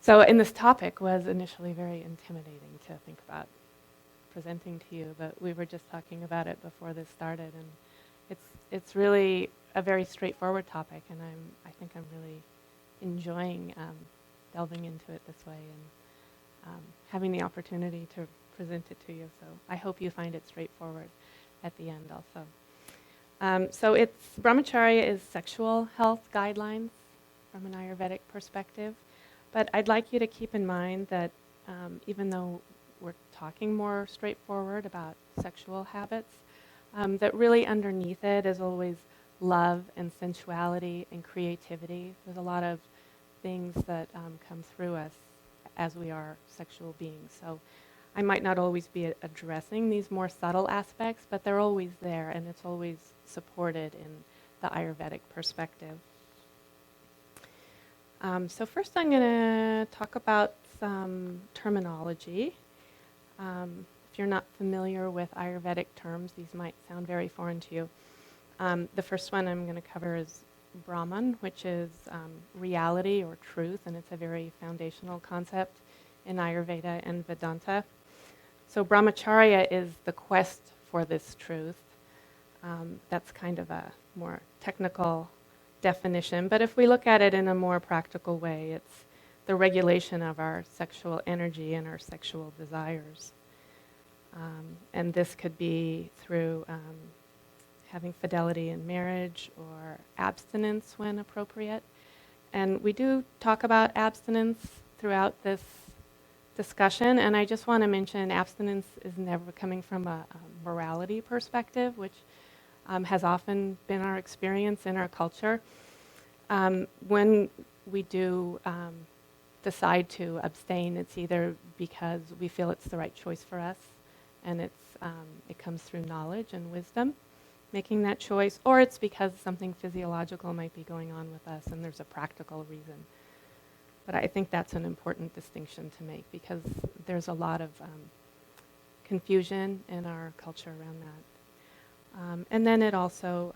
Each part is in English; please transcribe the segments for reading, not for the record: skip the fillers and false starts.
So, and this topic was initially very intimidating to think about presenting to you, but we were just talking about it before this started, and it's really a very straightforward topic, and I think I'm really enjoying delving into it this way and having the opportunity to present it to you. So I hope you find it straightforward at the end also. So it's Brahmacharya is sexual health guidelines from an Ayurvedic perspective, but I'd like you to keep in mind that even though we're talking more straightforward about sexual habits, that really underneath it is always love and sensuality and creativity. There's a lot of things that come through us as we are sexual beings. So I might not always be addressing these more subtle aspects, but they're always there, and it's always supported in the Ayurvedic perspective. So first I'm going to talk about some terminology. If you're not familiar with Ayurvedic terms, these might sound very foreign to you. The first one I'm going to cover is Brahman, which is reality or truth, and it's a very foundational concept in Ayurveda and Vedanta. So Brahmacharya is the quest for this truth. That's kind of a more technical definition, but if we look at it in a more practical way, it's the regulation of our sexual energy and our sexual desires. And this could be through having fidelity in marriage or abstinence when appropriate. And we do talk about abstinence throughout this discussion, and I just want to mention abstinence is never coming from a morality perspective, which has often been our experience in our culture. When we do decide to abstain, it's either because we feel it's the right choice for us, and it comes through knowledge and wisdom, making that choice, or it's because something physiological might be going on with us and there's a practical reason. But I think that's an important distinction to make because there's a lot of confusion in our culture around that. And then it also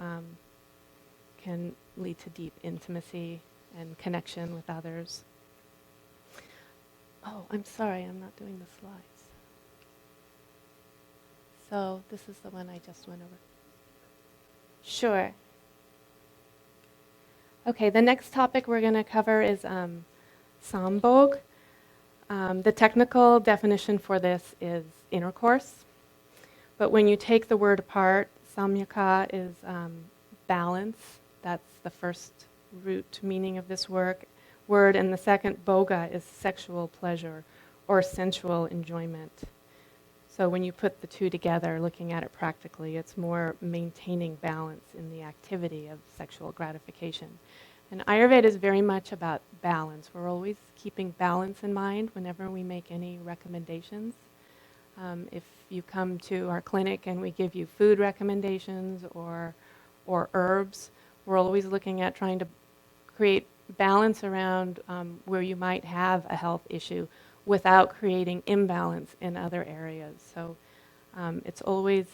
can lead to deep intimacy and connection with others. Oh, I'm sorry, I'm not doing the slides. So this is the one I just went over. Sure. Okay, the next topic we're going to cover is sambhog. The technical definition for this is intercourse. But when you take the word apart, samyaka is balance. That's the first root meaning of this word. And the second, bhoga, is sexual pleasure or sensual enjoyment. So when you put the two together, looking at it practically, it's more maintaining balance in the activity of sexual gratification. And Ayurveda is very much about balance. We're always keeping balance in mind whenever we make any recommendations. If you come to our clinic and we give you food recommendations or herbs, we're always looking at trying to create balance around where you might have a health issue without creating imbalance in other areas. So it's always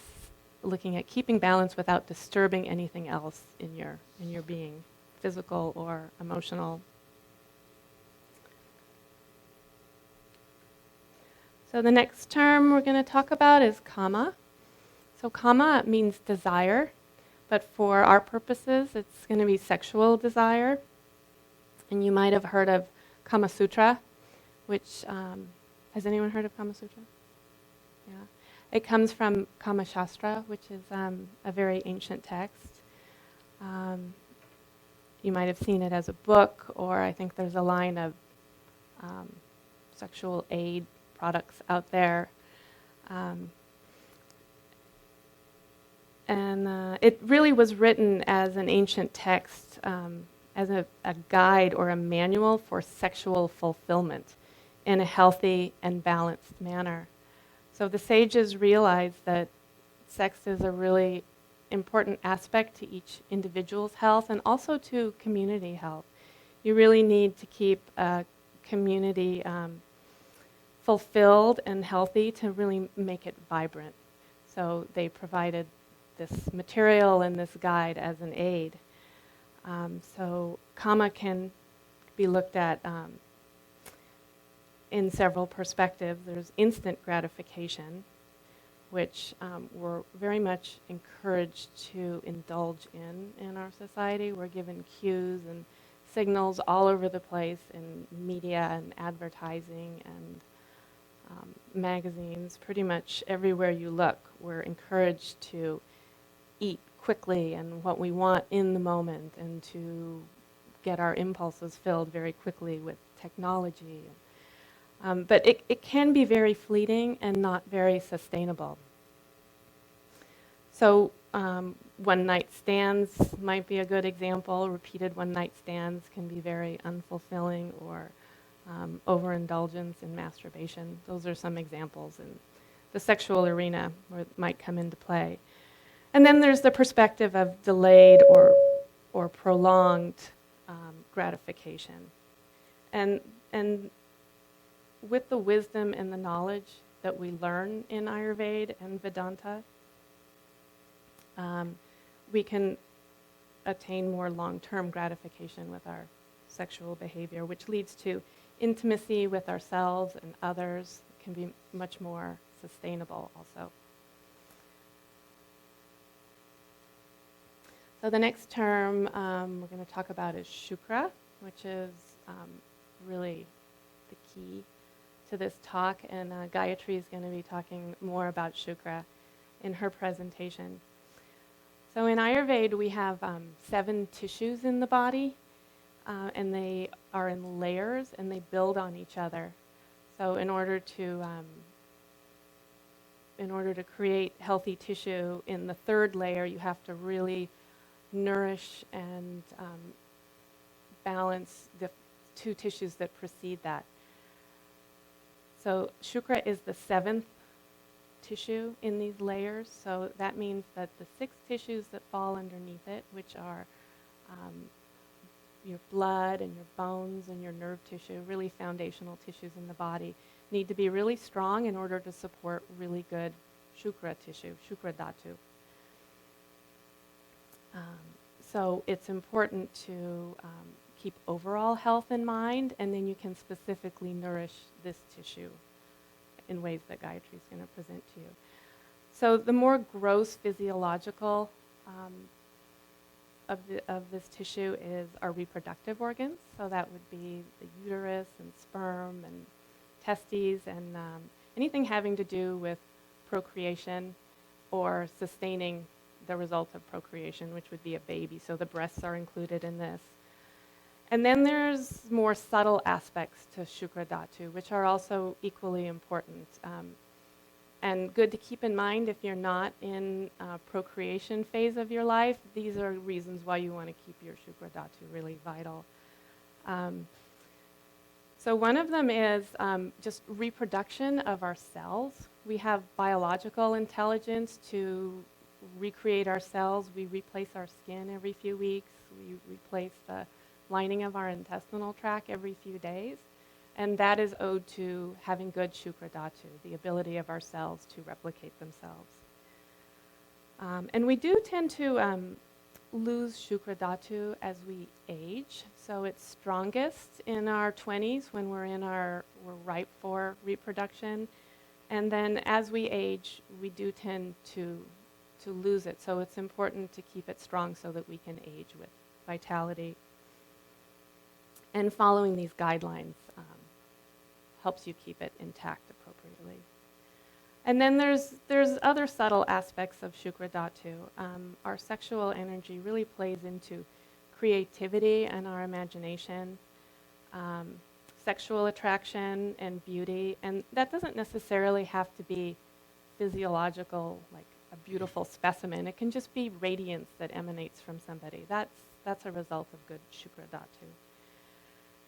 looking at keeping balance without disturbing anything else in your being, physical or emotional. So the next term we're going to talk about is kama. So kama means desire, but for our purposes it's going to be sexual desire. And you might have heard of Kama Sutra, which, has anyone heard of Kama Sutra? Yeah. It comes from Kama Shastra, which is a very ancient text. You might have seen it as a book, or I think there's a line of sexual aid products out there. And it really was written as an ancient text, as a guide or a manual for sexual fulfillment in a healthy and balanced manner. So the sages realized that sex is a really important aspect to each individual's health and also to community health. You really need to keep a community fulfilled and healthy to really make it vibrant. So they provided this material and this guide as an aid. So kama can be looked at in several perspectives. There's instant gratification, which we're very much encouraged to indulge in our society. We're given cues and signals all over the place in media and advertising and magazines. Pretty much everywhere you look, we're encouraged to eat quickly and what we want in the moment, and to get our impulses filled very quickly with technology. But it can be very fleeting and not very sustainable. So one-night stands might be a good example. Repeated one-night stands can be very unfulfilling, or overindulgence in masturbation. Those are some examples in the sexual arena where it might come into play. And then there's the perspective of delayed or prolonged gratification. And with the wisdom and the knowledge that we learn in Ayurveda and Vedanta, we can attain more long-term gratification with our sexual behavior, which leads to intimacy with ourselves and others. It can be much more sustainable also. So the next term we're going to talk about is shukra, which is really the key to this talk, and Gayatri is going to be talking more about shukra in her presentation. So in Ayurveda, we have 7 tissues in the body, and they are in layers, and they build on each other. So in order to create healthy tissue in the 3rd layer, you have to really nourish and balance the 2 tissues that precede that. So shukra is the 7th tissue in these layers, so that means that the 6 tissues that fall underneath it, which are your blood and your bones and your nerve tissue, really foundational tissues in the body, need to be really strong in order to support really good shukra tissue, shukra dhatu. So it's important to keep overall health in mind, and then you can specifically nourish this tissue in ways that Gayatri is going to present to you. So the more gross physiological of this tissue is our reproductive organs. So that would be the uterus and sperm and testes and anything having to do with procreation or sustaining the result of procreation, which would be a baby. So the breasts are included in this. And then there's more subtle aspects to shukra dhatu, which are also equally important. And good to keep in mind if you're not in procreation phase of your life. These are reasons why you want to keep your shukra dhatu really vital. So one of them is just reproduction of our cells. We have biological intelligence to recreate our cells. We replace our skin every few weeks. We replace the lining of our intestinal tract every few days. And that is owed to having good shukra dhatu, the ability of our cells to replicate themselves. And we do tend to lose shukra dhatu as we age. So it's strongest in our 20s when we're ripe for reproduction. And then as we age, we do tend to lose it. So it's important to keep it strong so that we can age with vitality. And following these guidelines helps you keep it intact appropriately. And then there's other subtle aspects of shukra dhatu. Our sexual energy really plays into creativity and our imagination, sexual attraction and beauty. And that doesn't necessarily have to be physiological, like a beautiful specimen. It can just be radiance that emanates from somebody. That's a result of good shukra dhatu.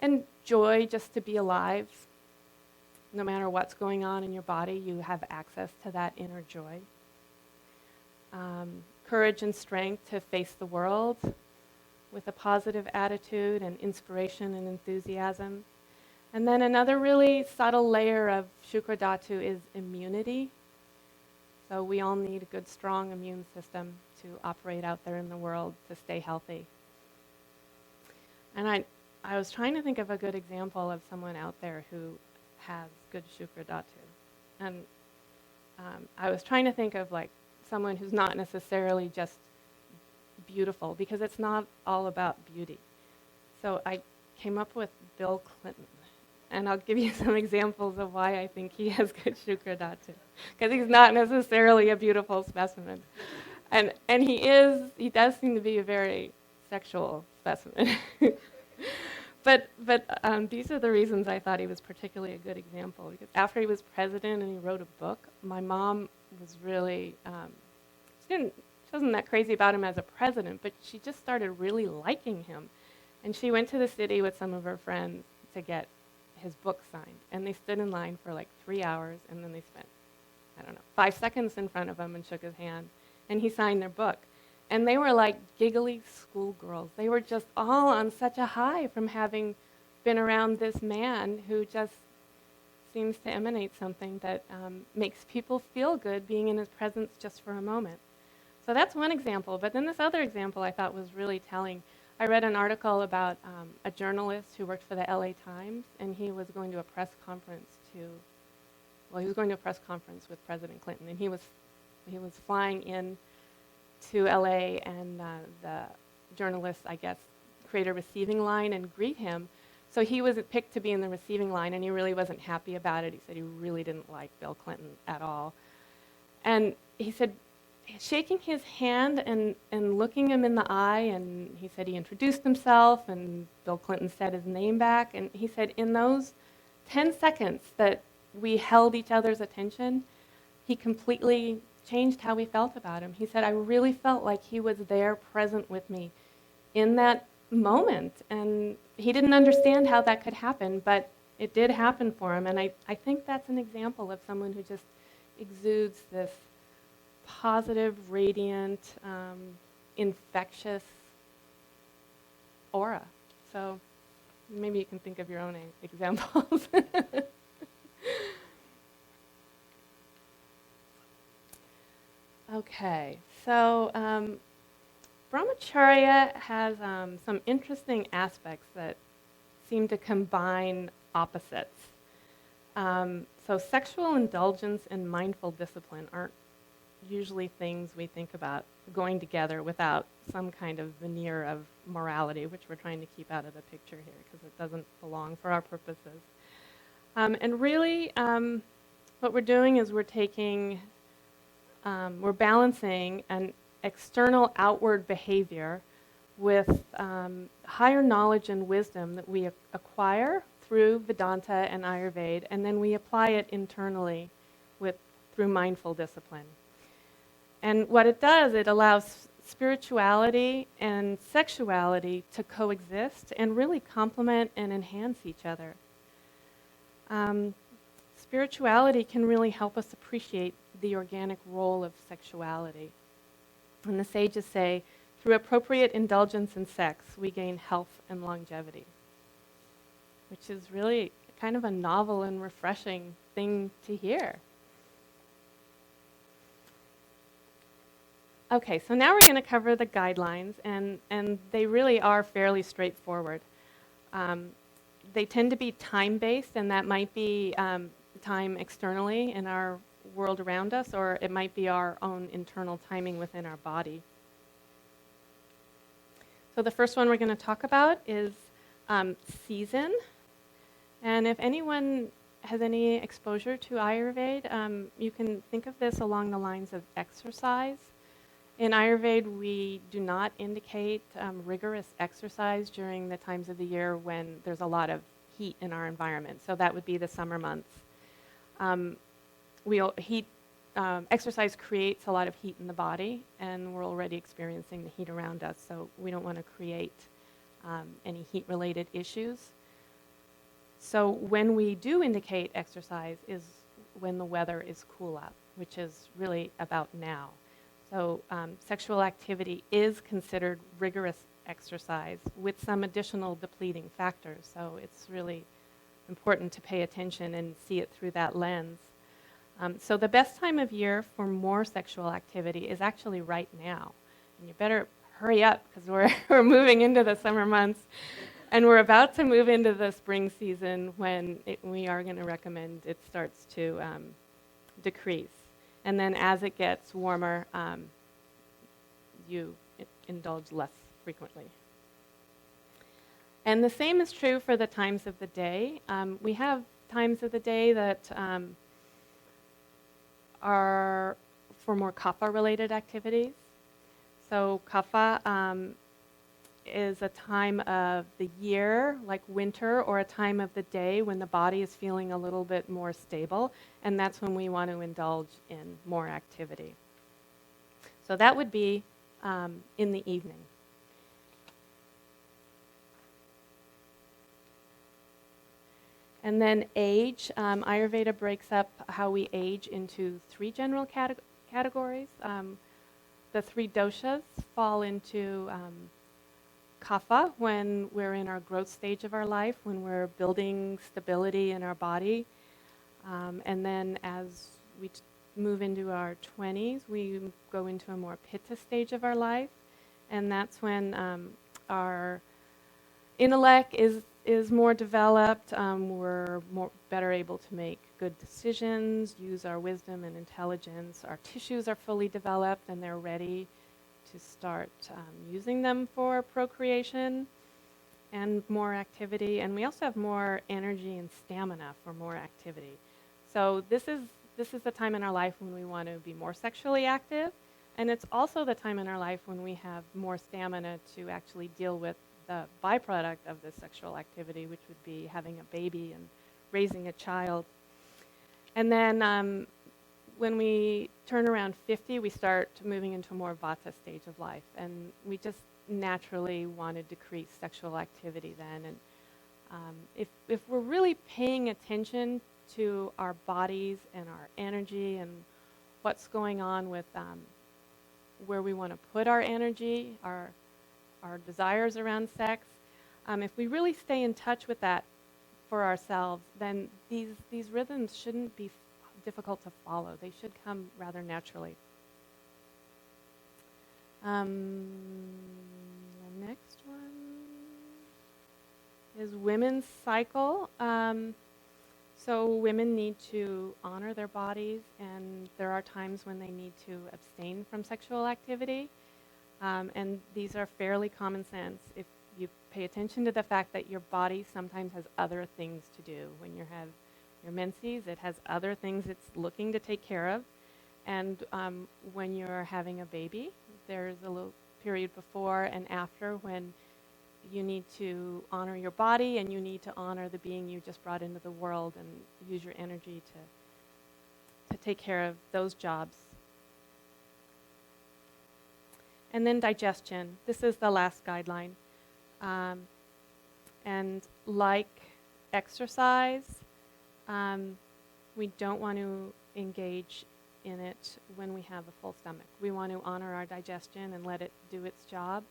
And joy, just to be alive. No matter what's going on in your body, you have access to that inner joy. Courage and strength to face the world with a positive attitude and inspiration and enthusiasm. And then another really subtle layer of shukra dhatu is immunity. So we all need a good, strong immune system to operate out there in the world to stay healthy. And I was trying to think of a good example of someone out there who has good shukra dhatu. And I was trying to think of like someone who's not necessarily just beautiful, because it's not all about beauty. So I came up with Bill Clinton. And I'll give you some examples of why I think he has good shukra dhatu. Because he's not necessarily a beautiful specimen. And he does seem to be a very sexual specimen. But these are the reasons I thought he was particularly a good example. Because after he was president and he wrote a book, my mom was really, she wasn't that crazy about him as a president, but she just started really liking him. And she went to the city with some of her friends to get his book signed. And they stood in line for like 3 hours, and then they spent, 5 seconds in front of him and shook his hand. And he signed their book. And they were like giggly schoolgirls. They were just all on such a high from having been around this man who just seems to emanate something that makes people feel good being in his presence just for a moment. So that's one example. But then this other example I thought was really telling. I read an article about a journalist who worked for the LA Times, and he was going to a press conference with President Clinton, and he was flying in to LA, and the journalist, I guess, create a receiving line and greet him. So he was picked to be in the receiving line, and he really wasn't happy about it. He said he really didn't like Bill Clinton at all. And he said, shaking his hand and looking him in the eye, and he said he introduced himself, and Bill Clinton said his name back, and he said in those 10 seconds that we held each other's attention, he completely changed how we felt about him. He said, I really felt like he was there present with me in that moment, and he didn't understand how that could happen, but it did happen for him, and I think that's an example of someone who just exudes this positive, radiant, infectious aura. So maybe you can think of your own examples. Okay, so Brahmacharya has some interesting aspects that seem to combine opposites. So sexual indulgence and mindful discipline aren't usually things we think about going together without some kind of veneer of morality, which we're trying to keep out of the picture here because it doesn't belong for our purposes. And really, what we're doing is we're balancing an external outward behavior with higher knowledge and wisdom that we acquire through Vedanta and Ayurveda, and then we apply it internally through mindful discipline. And what it does, it allows spirituality and sexuality to coexist and really complement and enhance each other. Spirituality can really help us appreciate the organic role of sexuality. And the sages say, through appropriate indulgence in sex, we gain health and longevity, which is really kind of a novel and refreshing thing to hear. Okay, so now we're going to cover the guidelines, and they really are fairly straightforward. They tend to be time-based, and that might be time externally in our world around us, or it might be our own internal timing within our body. So the first one we're going to talk about is season. And if anyone has any exposure to Ayurveda, you can think of this along the lines of exercise. In Ayurveda, we do not indicate rigorous exercise during the times of the year when there's a lot of heat in our environment. So that would be the summer months. Exercise creates a lot of heat in the body, and we're already experiencing the heat around us, so we don't want to create any heat-related issues. So when we do indicate exercise is when the weather is cool out, which is really about now. So sexual activity is considered rigorous exercise with some additional depleting factors. So it's really important to pay attention and see it through that lens. So the best time of year for more sexual activity is actually right now. And you better hurry up because we're moving into the summer months. And we're about to move into the spring season when we are going to recommend it starts to decrease. And then as it gets warmer, you indulge less frequently. And the same is true for the times of the day. We have times of the day that are for more kapha-related activities. So kapha is a time of the year, like winter, or a time of the day when the body is feeling a little bit more stable, and that's when we want to indulge in more activity. So that would be in the evening. And then age, Ayurveda breaks up how we age into three general categories. The three doshas fall into kapha when we're in our growth stage of our life, when we're building stability in our body. And then as we move into our 20s, we go into a more pitta stage of our life. And that's when our intellect is more developed. We're better able to make good decisions, use our wisdom and intelligence. Our tissues are fully developed and they're ready to start using them for procreation and more activity. And we also have more energy and stamina for more activity. So this is the time in our life when we want to be more sexually active, and it's also the time in our life when we have more stamina to actually deal with the byproduct of this sexual activity, which would be having a baby and raising a child. And then when we turn around 50, we start moving into a more vata stage of life, and we just naturally want to decrease sexual activity then. And if we're really paying attention to our bodies and our energy and what's going on with where we want to put our energy, our desires around sex, if we really stay in touch with that for ourselves, then these rhythms shouldn't be difficult to follow. They should come rather naturally. The next one is women's cycle. So women need to honor their bodies, and there are times when they need to abstain from sexual activity. And these are fairly common sense if you pay attention to the fact that your body sometimes has other things to do. When you have your menses, it has other things it's looking to take care of. And when you're having a baby, there's a little period before and after when you need to honor your body and you need to honor the being you just brought into the world and use your energy to take care of those jobs. And then digestion. This is the last guideline. And like exercise, we don't want to engage in it when we have a full stomach. We want to honor our digestion and let it do its job.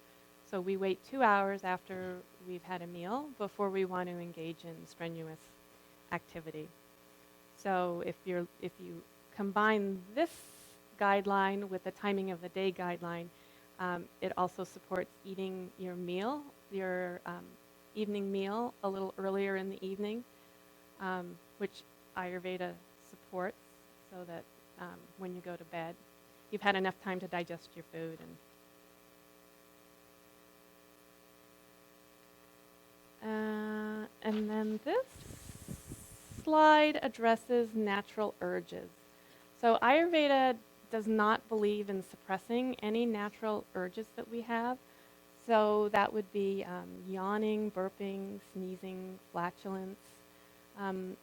So we wait 2 hours after we've had a meal before we want to engage in strenuous activity. So if you combine this guideline with the timing of the day guideline, it also supports eating your meal, your evening meal, a little earlier in the evening, which Ayurveda supports, so that when you go to bed, you've had enough time to digest your food. And then this slide addresses natural urges. So Ayurveda does not believe in suppressing any natural urges that we have. So that would be yawning, burping, sneezing, flatulence,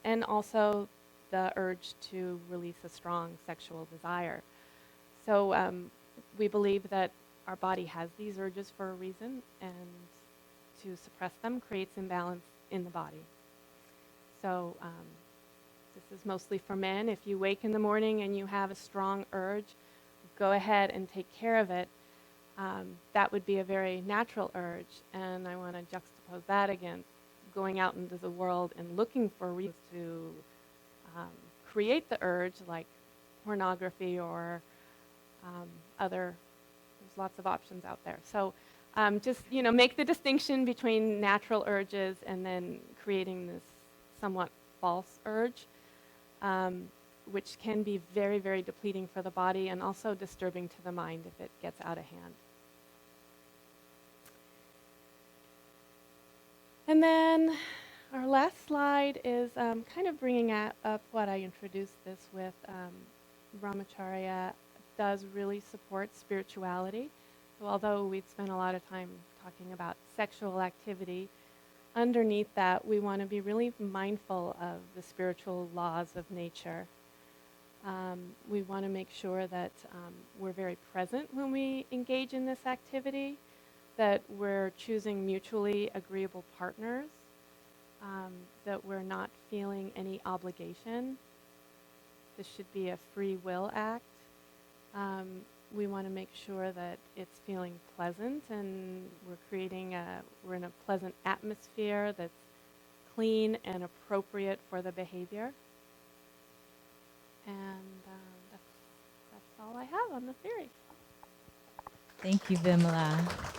and also the urge to release a strong sexual desire. So we believe that our body has these urges for a reason, and to suppress them creates imbalance in the body. So this is mostly for men. If you wake in the morning and you have a strong urge, go ahead and take care of it. That would be a very natural urge, and I want to juxtapose that against going out into the world and looking for reasons to create the urge, like pornography or there's lots of options out there. So Just, make the distinction between natural urges and then creating this somewhat false urge, which can be very, very depleting for the body and also disturbing to the mind if it gets out of hand. And then our last slide is kind of bringing up what I introduced this with. Brahmacharya does really support spirituality. So although we'd spent a lot of time talking about sexual activity, underneath that we want to be really mindful of the spiritual laws of nature. We want to make sure that we're very present when we engage in this activity, that we're choosing mutually agreeable partners, that we're not feeling any obligation. This should be a free will act. We want to make sure that it's feeling pleasant and we're in a pleasant atmosphere that's clean and appropriate for the behavior. And that's all I have on the theory. Thank you, Vimala.